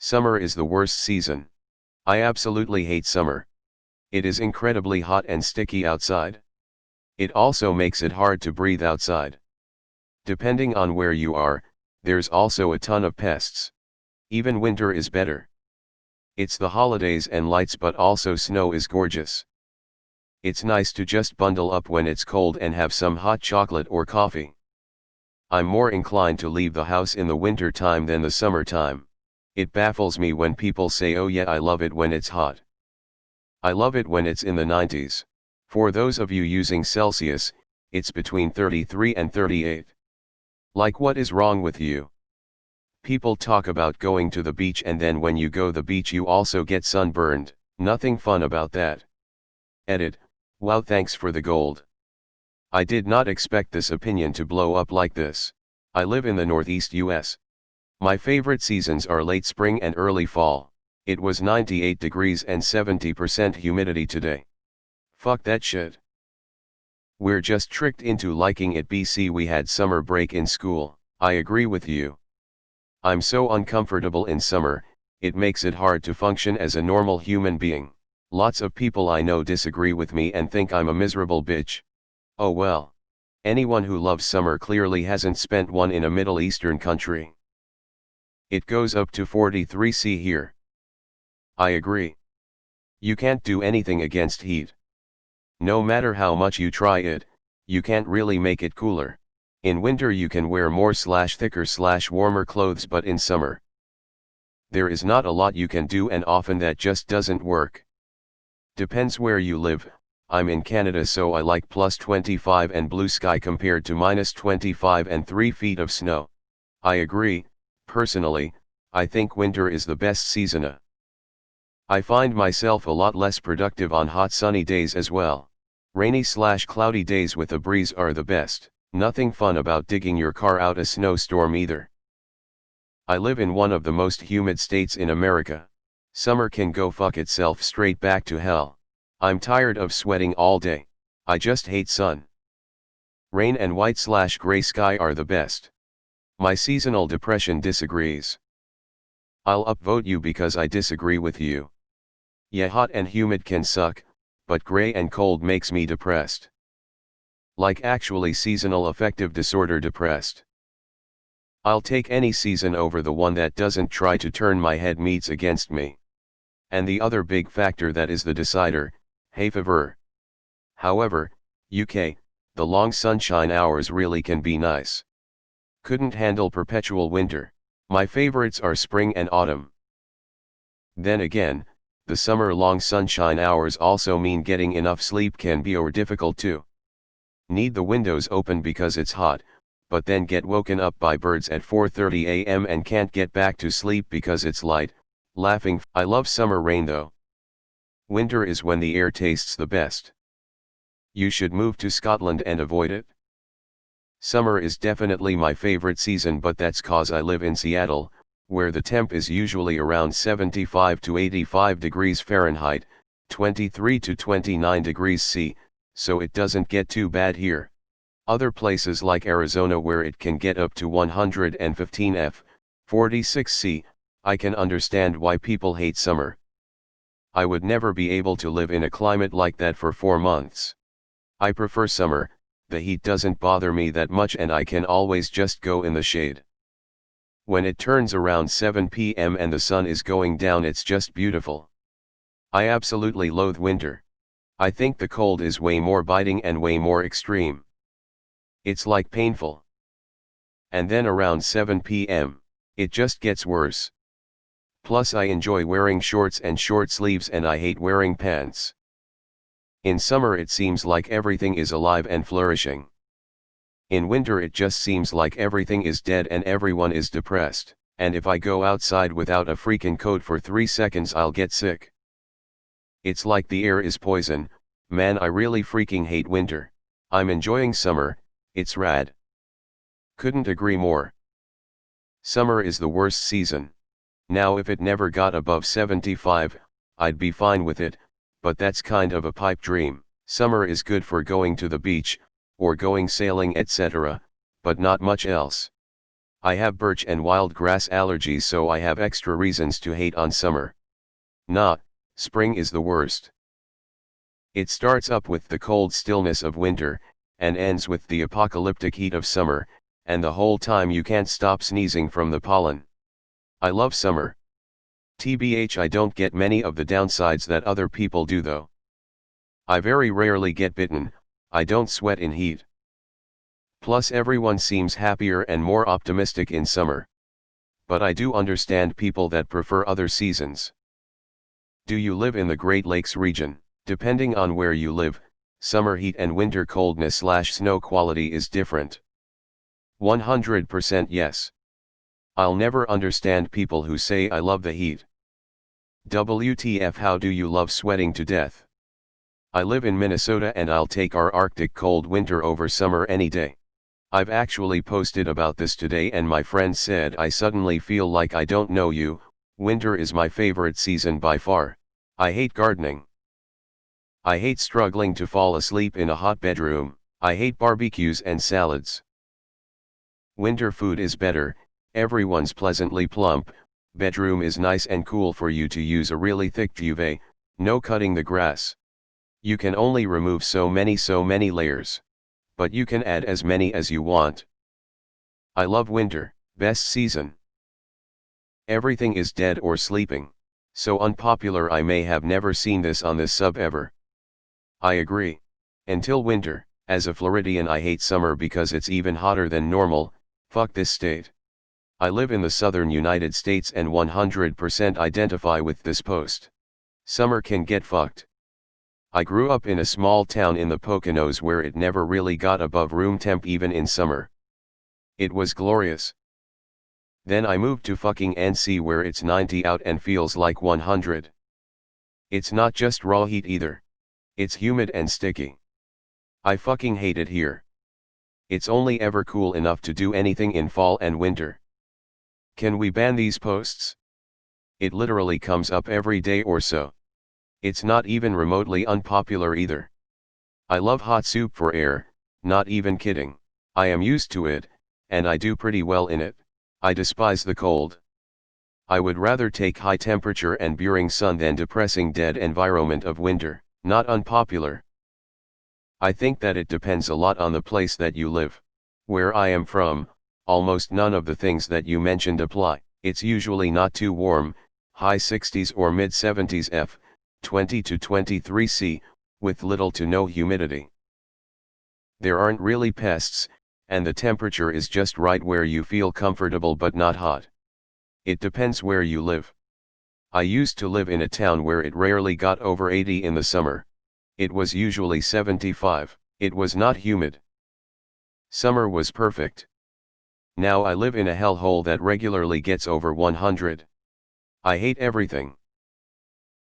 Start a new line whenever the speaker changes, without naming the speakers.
Summer is the worst season. I absolutely hate summer. It is incredibly hot and sticky outside. It also makes it hard to breathe outside. Depending on where you are, there's also a ton of pests. Even winter is better. It's the holidays and lights, but also snow is gorgeous. It's nice to just bundle up when it's cold and have some hot chocolate or coffee. I'm more inclined to leave the house in the winter time than the summer time. It baffles me when people say, oh yeah, I love it when it's hot. I love it when it's in the 90s. For those of you using Celsius, it's between 33 and 38. Like, what is wrong with you? People talk about going to the beach, and then when you go the beach you also get sunburned. Nothing fun about that. Edit. Wow, thanks for the gold. I did not expect this opinion to blow up like this. I live in the Northeast US. My favorite seasons are late spring and early fall. It was 98 degrees and 70% humidity today. Fuck that shit. We're just tricked into liking it. BC, we had summer break in school. I agree with you. I'm so uncomfortable in summer, it makes it hard to function as a normal human being. Lots of people I know disagree with me and think I'm a miserable bitch. Oh well. Anyone who loves summer clearly hasn't spent one in a Middle Eastern country. It goes up to 43°C here. I agree. You can't do anything against heat. No matter how much you try it, you can't really make it cooler. In winter you can wear more thicker warmer clothes, but in summer, there is not a lot you can do, and often that just doesn't work. Depends where you live. I'm in Canada, so I like +25 and blue sky compared to -25 and 3 feet of snow. I agree. Personally, I think winter is the best season. I find myself a lot less productive on hot sunny days as well. Rainy/cloudy days with a breeze are the best. Nothing fun about digging your car out a snowstorm either. I live in one of the most humid states in America. Summer can go fuck itself straight back to hell. I'm tired of sweating all day. I just hate sun. Rain and white/gray sky are the best. My seasonal depression disagrees. I'll upvote you because I disagree with you. Yeah, hot and humid can suck, but gray and cold makes me depressed. Like, actually seasonal affective disorder depressed. I'll take any season over the one that doesn't try to turn my head meats against me. And the other big factor that is the decider, hay fever. However, UK, the long sunshine hours really can be nice. Couldn't handle perpetual winter. My favorites are spring and autumn. Then again, the summer long sunshine hours also mean getting enough sleep can be difficult too. Need the windows open because it's hot, but then get woken up by birds at 4:30 a.m. and can't get back to sleep because it's light. Laughing. I love summer rain though. Winter is when the air tastes the best. You should move to Scotland and avoid it. Summer is definitely my favorite season, but that's cause I live in Seattle, where the temp is usually around 75 to 85 degrees Fahrenheit, 23 to 29 degrees C, so it doesn't get too bad here. Other places like Arizona, where it can get up to 115 F, 46 C, I can understand why people hate summer. I would never be able to live in a climate like that for 4 months. I prefer summer, the heat doesn't bother me that much and I can always just go in the shade. When it turns around 7 p.m. and the sun is going down, it's just beautiful. I absolutely loathe winter. I think the cold is way more biting and way more extreme. It's like painful. And then around 7 p.m., it just gets worse. Plus I enjoy wearing shorts and short sleeves, and I hate wearing pants. In summer it seems like everything is alive and flourishing. In winter it just seems like everything is dead and everyone is depressed, and if I go outside without a freaking coat for 3 seconds I'll get sick. It's like the air is poison. Man, I really freaking hate winter. I'm enjoying summer, it's rad. Couldn't agree more. Summer is the worst season. Now if it never got above 75, I'd be fine with it, but that's kind of a pipe dream. Summer is good for going to the beach, or going sailing, etc., but not much else. I have birch and wild grass allergies, so I have extra reasons to hate on summer. Nah, spring is the worst. It starts up with the cold stillness of winter, and ends with the apocalyptic heat of summer, and the whole time you can't stop sneezing from the pollen. I love summer. TBH, I don't get many of the downsides that other people do though. I very rarely get bitten, I don't sweat in heat. Plus everyone seems happier and more optimistic in summer. But I do understand people that prefer other seasons. Do you live in the Great Lakes region? Depending on where you live, summer heat and winter coldness/snow quality is different. 100% yes. I'll never understand people who say I love the heat. WTF, how do you love sweating to death? I live in Minnesota and I'll take our Arctic cold winter over summer any day. I've actually posted about this today and my friend said I suddenly feel like I don't know you. Winter is my favorite season by far. I hate gardening. I hate struggling to fall asleep in a hot bedroom. I hate barbecues and salads. Winter food is better, everyone's pleasantly plump, bedroom is nice and cool for you to use a really thick duvet, no cutting the grass. You can only remove so many layers. But you can add as many as you want. I love winter, best season. Everything is dead or sleeping. So unpopular, I may have never seen this on this sub ever. I agree. Until winter, as a Floridian I hate summer because it's even hotter than normal, fuck this state. I live in the southern United States and 100% identify with this post. Summer can get fucked. I grew up in a small town in the Poconos where it never really got above room temp even in summer. It was glorious. Then I moved to fucking NC where it's 90 out and feels like 100. It's not just raw heat either. It's humid and sticky. I fucking hate it here. It's only ever cool enough to do anything in fall and winter. Can we ban these posts? It literally comes up every day or so. It's not even remotely unpopular either. I love hot soup for air, not even kidding. I am used to it, and I do pretty well in it. I despise the cold. I would rather take high temperature and burning sun than depressing dead environment of winter. Not unpopular. I think that it depends a lot on the place that you live. Where I am from, almost none of the things that you mentioned apply. It's usually not too warm, high 60s or mid 70s F. 20 to 23 C, with little to no humidity. There aren't really pests, and the temperature is just right where you feel comfortable but not hot. It depends where you live. I used to live in a town where it rarely got over 80 in the summer. It was usually 75. It was not humid. Summer was perfect. Now I live in a hellhole that regularly gets over 100. I hate everything.